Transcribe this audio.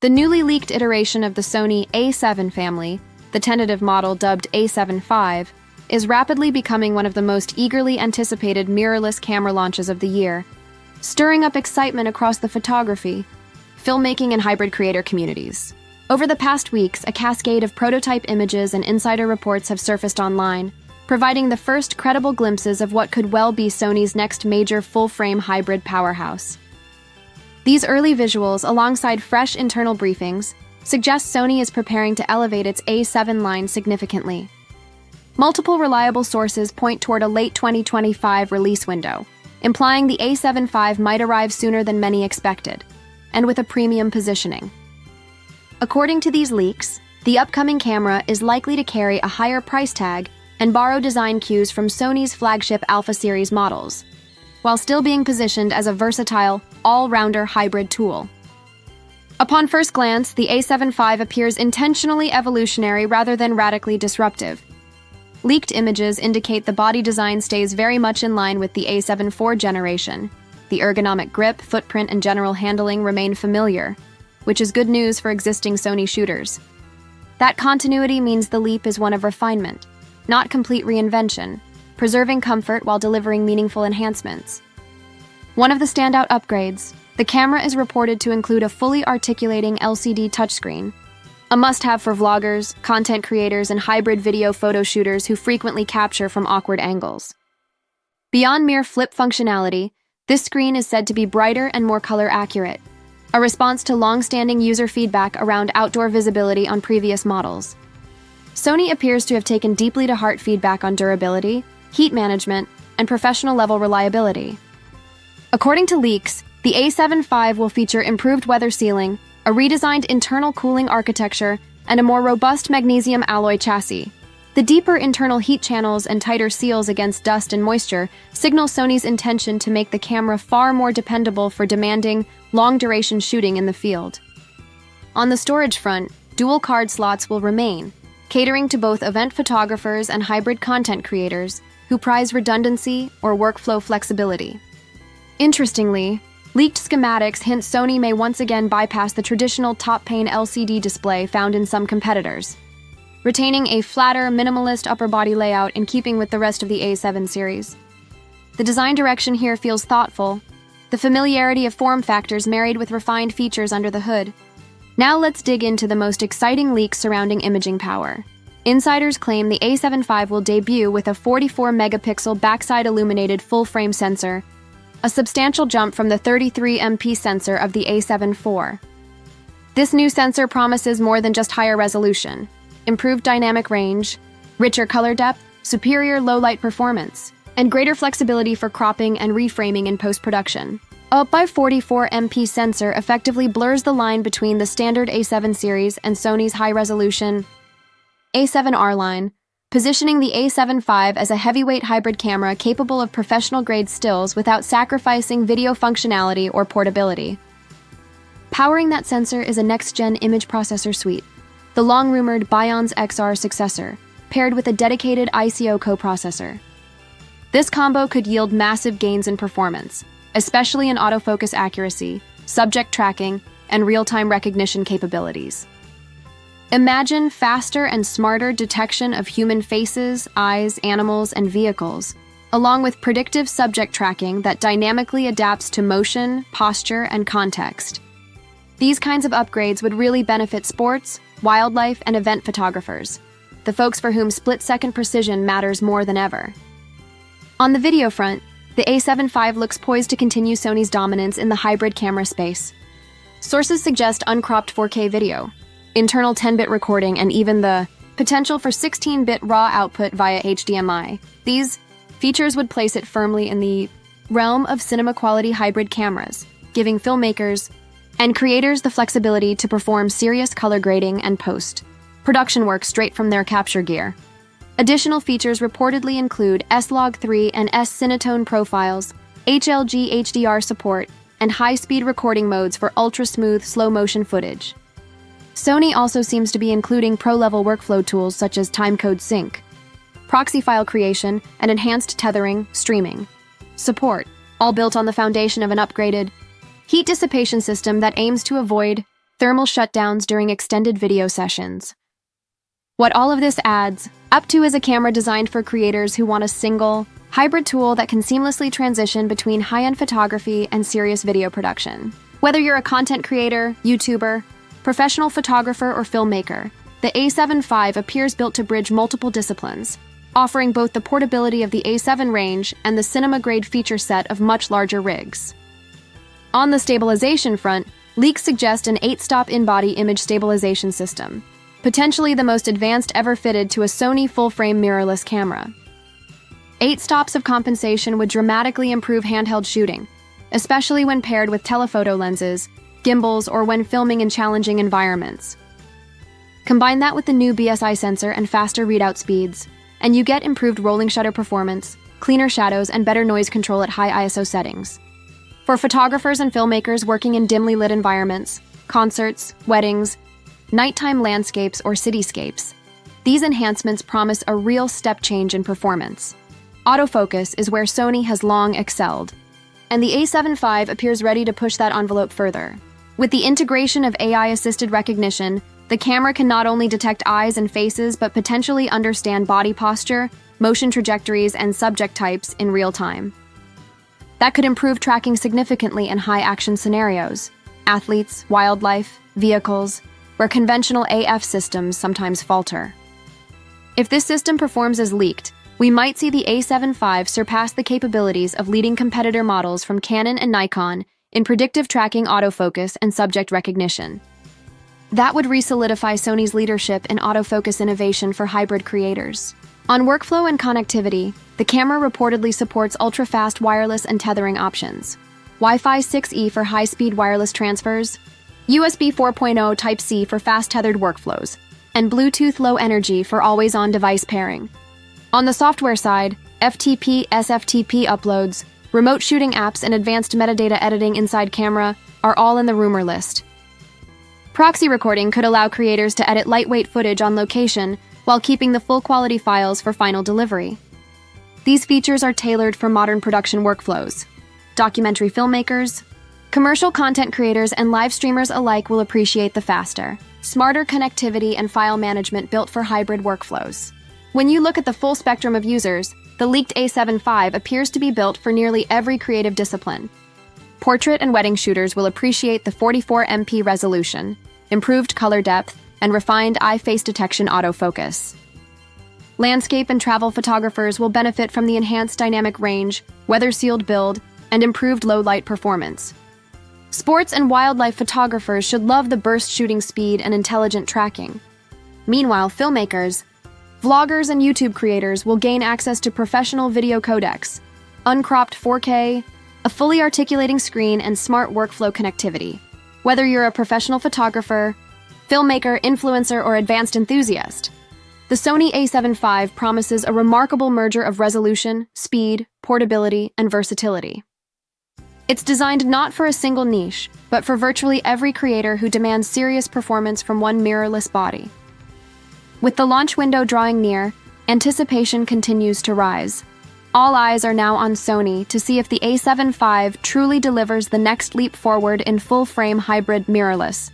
The newly leaked iteration of the Sony A7 family, the tentative model dubbed A7V, is rapidly becoming one of the most eagerly anticipated mirrorless camera launches of the year, stirring up excitement across the photography, filmmaking, and hybrid creator communities. Over the past weeks, a cascade of prototype images and insider reports have surfaced online, providing the first credible glimpses of what could well be Sony's next major full-frame hybrid powerhouse. These early visuals, alongside fresh internal briefings, suggest Sony is preparing to elevate its A7 line significantly. Multiple reliable sources point toward a late 2025 release window, implying the A7V might arrive sooner than many expected, and with a premium positioning. According to these leaks, the upcoming camera is likely to carry a higher price tag and borrow design cues from Sony's flagship Alpha series models, while still being positioned as a versatile, all-rounder hybrid tool. Upon first glance, the A7V appears intentionally evolutionary rather than radically disruptive. Leaked images indicate the body design stays very much in line with the A7 IV generation. The ergonomic grip, footprint, and general handling remain familiar, which is good news for existing Sony shooters. That continuity means the leap is one of refinement, not complete reinvention, preserving comfort while delivering meaningful enhancements. One of the standout upgrades, the camera is reported to include a fully articulating LCD touchscreen, a must-have for vloggers, content creators, and hybrid video photo shooters who frequently capture from awkward angles. Beyond mere flip functionality, this screen is said to be brighter and more color accurate, a response to long-standing user feedback around outdoor visibility on previous models. Sony appears to have taken deeply to heart feedback on durability, heat management, and professional-level reliability. According to leaks, the A7V will feature improved weather sealing, a redesigned internal cooling architecture, and a more robust magnesium alloy chassis. The deeper internal heat channels and tighter seals against dust and moisture signal Sony's intention to make the camera far more dependable for demanding, long-duration shooting in the field. On the storage front, dual card slots will remain, catering to both event photographers and hybrid content creators who prize redundancy or workflow flexibility. Interestingly, leaked schematics hint Sony may once again bypass the traditional top-pane LCD display found in some competitors, retaining a flatter, minimalist upper body layout in keeping with the rest of the A7 series. The design direction here feels thoughtful, the familiarity of form factors married with refined features under the hood. Now let's dig into the most exciting leaks surrounding imaging power. Insiders claim the A7V will debut with a 44-megapixel backside illuminated full-frame sensor, a substantial jump from the 33MP sensor of the A7 IV. This new sensor promises more than just higher resolution, improved dynamic range, richer color depth, superior low-light performance, and greater flexibility for cropping and reframing in post-production. A by 44MP sensor effectively blurs the line between the standard A7 series and Sony's high-resolution A7R line, positioning the A7V as a heavyweight hybrid camera capable of professional-grade stills without sacrificing video functionality or portability. Powering that sensor is a next-gen image processor suite, the long-rumored Bion's XR successor, paired with a dedicated ICO coprocessor. This combo could yield massive gains in performance, especially in autofocus accuracy, subject tracking, and real-time recognition capabilities. Imagine faster and smarter detection of human faces, eyes, animals, and vehicles, along with predictive subject tracking that dynamically adapts to motion, posture, and context. These kinds of upgrades would really benefit sports, wildlife, and event photographers, the folks for whom split-second precision matters more than ever. On the video front, the A7V looks poised to continue Sony's dominance in the hybrid camera space. Sources suggest uncropped 4K video, internal 10-bit recording, and even the potential for 16-bit raw output via HDMI. These features would place it firmly in the realm of cinema-quality hybrid cameras, giving filmmakers and creators the flexibility to perform serious color grading and post-production work straight from their capture gear. Additional features reportedly include S-Log3 and S-Cinetone profiles, HLG HDR support, and high-speed recording modes for ultra-smooth, slow-motion footage. Sony also seems to be including pro-level workflow tools such as timecode sync, proxy file creation, and enhanced tethering, streaming support, all built on the foundation of an upgraded heat dissipation system that aims to avoid thermal shutdowns during extended video sessions. What all of this adds up to is a camera designed for creators who want a single, hybrid tool that can seamlessly transition between high-end photography and serious video production. Whether you're a content creator, YouTuber, professional photographer, or filmmaker, the A7V appears built to bridge multiple disciplines, offering both the portability of the A7 range and the cinema-grade feature set of much larger rigs. On the stabilization front, leaks suggest an 8-stop in-body image stabilization system, potentially the most advanced ever fitted to a Sony full-frame mirrorless camera. 8 stops of compensation would dramatically improve handheld shooting, especially when paired with telephoto lenses, gimbals, or when filming in challenging environments. Combine that with the new BSI sensor and faster readout speeds, and you get improved rolling shutter performance, cleaner shadows, and better noise control at high ISO settings. For photographers and filmmakers working in dimly lit environments, concerts, weddings, nighttime landscapes, or cityscapes, these enhancements promise a real step change in performance. Autofocus is where Sony has long excelled, and the A7V appears ready to push that envelope further. With the integration of AI-assisted recognition, the camera can not only detect eyes and faces, but potentially understand body posture, motion trajectories, and subject types in real time. That could improve tracking significantly in high-action scenarios, athletes, wildlife, vehicles, where conventional AF systems sometimes falter. If this system performs as leaked, we might see the A7V surpass the capabilities of leading competitor models from Canon and Nikon in predictive tracking, autofocus, and subject recognition. That would re-solidify Sony's leadership in autofocus innovation for hybrid creators. On workflow and connectivity, the camera reportedly supports ultra-fast wireless and tethering options, Wi-Fi 6E for high-speed wireless transfers, USB 4.0 Type-C for fast-tethered workflows, and Bluetooth Low Energy for always-on device pairing. On the software side, FTP, SFTP uploads, remote shooting apps, and advanced metadata editing inside camera are all in the rumor list. Proxy recording could allow creators to edit lightweight footage on location while keeping the full quality files for final delivery. These features are tailored for modern production workflows. Documentary filmmakers, commercial content creators, and live streamers alike will appreciate the faster, smarter connectivity and file management built for hybrid workflows. When you look at the full spectrum of users, the leaked A7V appears to be built for nearly every creative discipline. Portrait and wedding shooters will appreciate the 44MP resolution, improved color depth, and refined eye face detection autofocus. Landscape and travel photographers will benefit from the enhanced dynamic range, weather-sealed build, and improved low-light performance. Sports and wildlife photographers should love the burst shooting speed and intelligent tracking. Meanwhile, filmmakers, vloggers, and YouTube creators will gain access to professional video codecs, uncropped 4K, a fully articulating screen, and smart workflow connectivity. Whether you're a professional photographer, filmmaker, influencer, or advanced enthusiast, the Sony A7V promises a remarkable merger of resolution, speed, portability, and versatility. It's designed not for a single niche, but for virtually every creator who demands serious performance from one mirrorless body. With the launch window drawing near, anticipation continues to rise. All eyes are now on Sony to see if the A7V truly delivers the next leap forward in full-frame hybrid mirrorless.